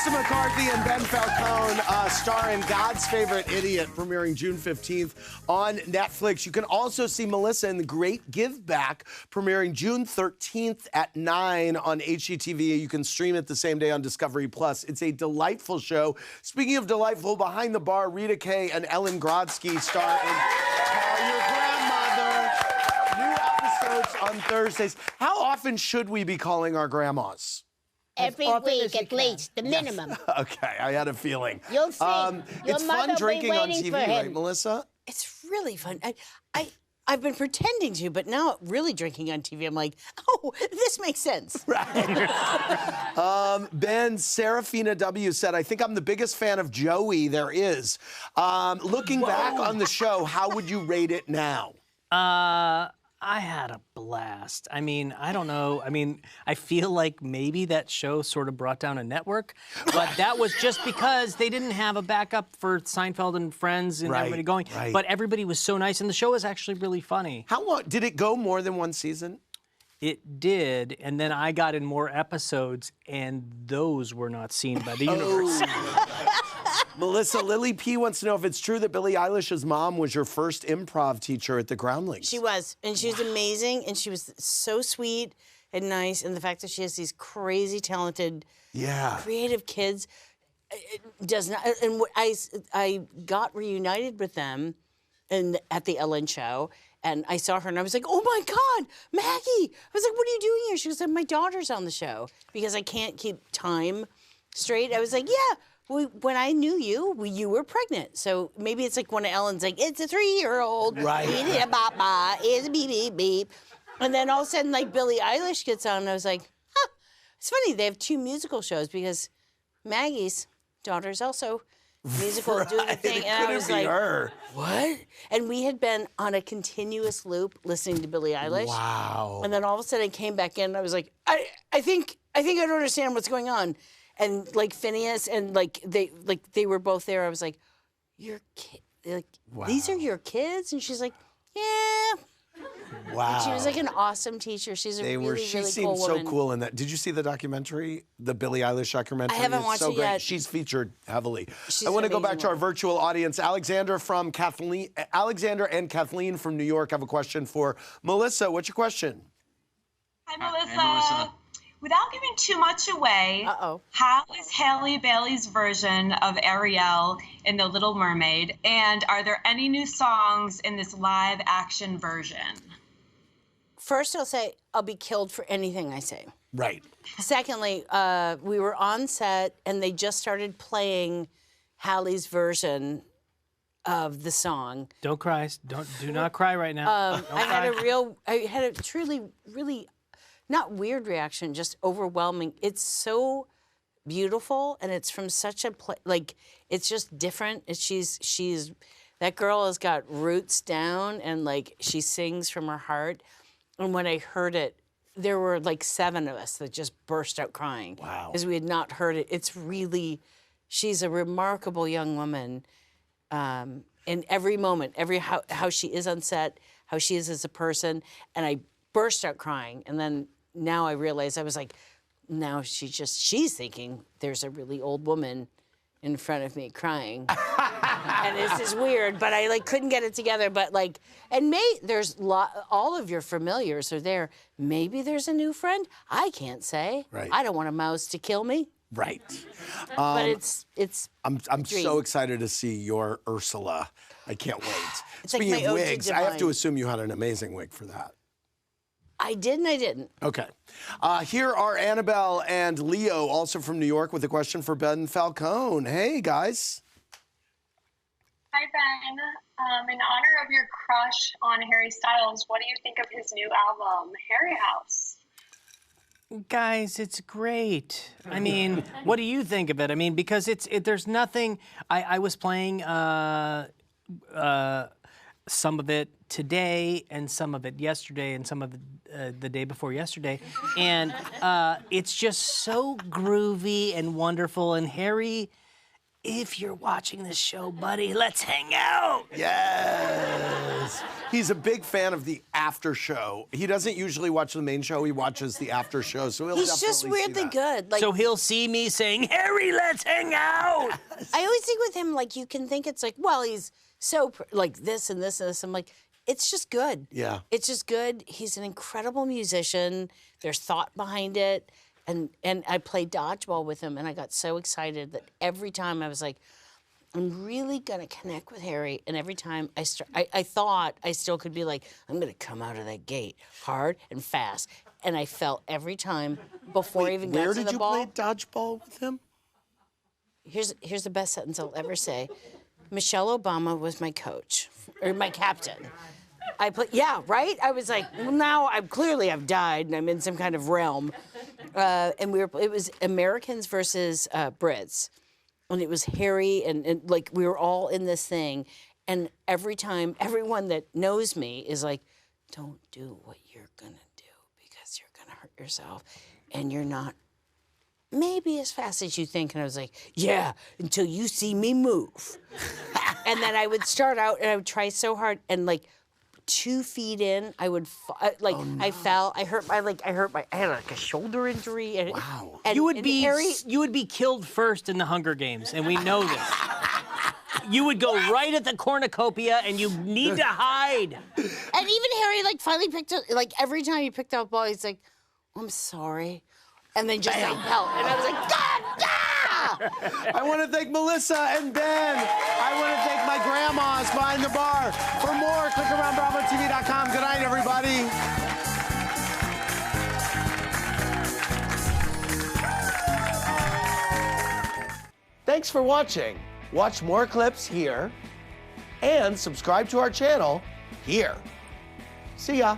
Melissa McCarthy and Ben Falcone starring God's Favorite Idiot, premiering June 15th on Netflix. You can also see Melissa in The Great Give Back, premiering June 13th at 9 on HGTV. You can stream it the same day on Discovery+. It's a delightful show. Speaking of delightful, behind the bar, Rita Kay and Ellen Grodsky star in Call Your Grandmother. New episodes on Thursdays. How often should we be calling our grandmas? Every week, at least, the minimum. Yes. Okay, I had a feeling. You'll see. It's fun drinking on TV, right, Melissa? It's really fun. I've been pretending to, but now really drinking on TV, I'm like, oh, this makes sense. Right. Ben, Serafina W. said, I think I'm the biggest fan of Joey there is. Looking back on the show, how would you rate it now? I had a blast. I mean, I don't know. I mean, I feel like maybe that show sort of brought down a network, but that was just because they didn't have a backup for Seinfeld and Friends and everybody going. Right. But everybody was so nice, and the show was actually really funny. How long? Did it go more than one season? It did, and then I got in more episodes, and those were not seen by the universe. Melissa, Lily P. wants to know if it's true that Billie Eilish's mom was your first improv teacher at the Groundlings. She was, and she was amazing, and she was so sweet and nice, and the fact that she has these crazy talented, creative kids, it does not. And I got reunited with them, at the Ellen show. And I saw her, and I was like, oh, my God, Maggie. I was like, what are you doing here? She was like, my daughter's on the show. Because I can't keep time straight. I was like, yeah, when I knew you, you were pregnant. So maybe it's like when Ellen's like, it's a 3-year-old. Right. It's a beep, beep, beep. And then all of a sudden, like, Billie Eilish gets on, and I was like, huh. It's funny, they have 2 musical shows because Maggie's daughter's also musical doing the thing, and I was like, what? And we had been on a continuous loop listening to Billie Eilish. Wow. And then all of a sudden I came back in and I was like, I think I don't understand what's going on. And like Finneas and they were both there. I was like, these are your kids? And she's like, yeah. Wow. And she was like an awesome teacher. She's a really She cool seemed woman. so cool in that. Did you see the documentary, the Billie Eilish documentary? I haven't watched it great. yet. She's featured heavily. She's I want to go back to our amazing. virtual audience. Alexander and Kathleen from New York have a question for Melissa. What's your question? Hi, Melissa. Without giving too much away, how is Halle Bailey's version of Ariel in The Little Mermaid? And are there any new songs in this live-action version? First, I'll say I'll be killed for anything I say. Right. Secondly, we were on set, and they just started playing Halle's version of the song. Don't cry. Do not cry right now. I had a truly, really, not weird reaction, just overwhelming. It's so beautiful, and it's from such a place, like, it's just different. She's that girl has got roots down, and like she sings from her heart. And when I heard it, there were like 7 of us that just burst out crying. Wow. Because we had not heard it. It's really, she's a remarkable young woman. In every moment, how she is on set, how she is as a person. And I burst out crying. And then now I realize, I was like, now she's thinking there's a really old woman in front of me crying. And this is weird, but I couldn't get it together. But there's all of your familiars are there. Maybe there's a new friend. I can't say. Right. I don't want a mouse to kill me. Right. But it's. I'm so excited to see your Ursula. I can't wait. It's Speaking like my of ode to wigs, I have to divine. assume you had an amazing wig for that. I did and I didn't. Okay. Here are Annabelle and Leo, also from New York, with a question for Ben Falcone. Hey, guys. Hi, Ben. In honor of your crush on Harry Styles, what do you think of his new album, Harry House? Guys, it's great. I mean, what do you think of it? I mean, because there's nothing. I was playing some of it today and some of it yesterday and some of it the day before yesterday, and it's just so groovy and wonderful. And Harry if you're watching this show, buddy, let's hang out. Yes. He's a big fan of the after show. He doesn't usually watch the main show. He watches the after show, so he'll He's definitely just weirdly see that. good. Like, So he'll see me saying, Harry, let's hang out. I always think with him, like, you can think it's like, well, he's so, like, this and this and this. I'm like, it's just good. Yeah. It's just good. He's an incredible musician. There's thought behind it. And I played dodgeball with him, and I got so excited that every time I was like, I'm really going to connect with Harry. And every time I thought I still could be like, I'm going to come out of that gate hard and fast. And I felt every time before I even got to the ball. Where did you play dodgeball with him? Here's the best sentence I'll ever say. Michelle Obama was my coach, or my captain. Yeah, right? I was like, well, now I've died and I'm in some kind of realm. And it was Americans versus Brits. And it was Harry and like we were all in this thing. And every time, everyone that knows me is like, don't do what you're gonna do because you're gonna hurt yourself. And you're not maybe as fast as you think. And I was like, yeah, until you see me move. And then I would start out and I would try so hard and like 2 feet in, I would I fell. I had like a shoulder injury. And, Wow. And, You would and be Harry, killed first in the Hunger Games, and we know this. You would go right at the cornucopia, and you need to hide. And even Harry like finally picked up, like every time he picked up the ball, he's like, I'm sorry. And then just like fell. And I was like, God, yeah! I want to thank Melissa and Ben. I want to thank my grandmas behind the bar. For more, click around BravoTV.com. Good night, everybody. Thanks for watching. Watch more clips here and subscribe to our channel here. See ya.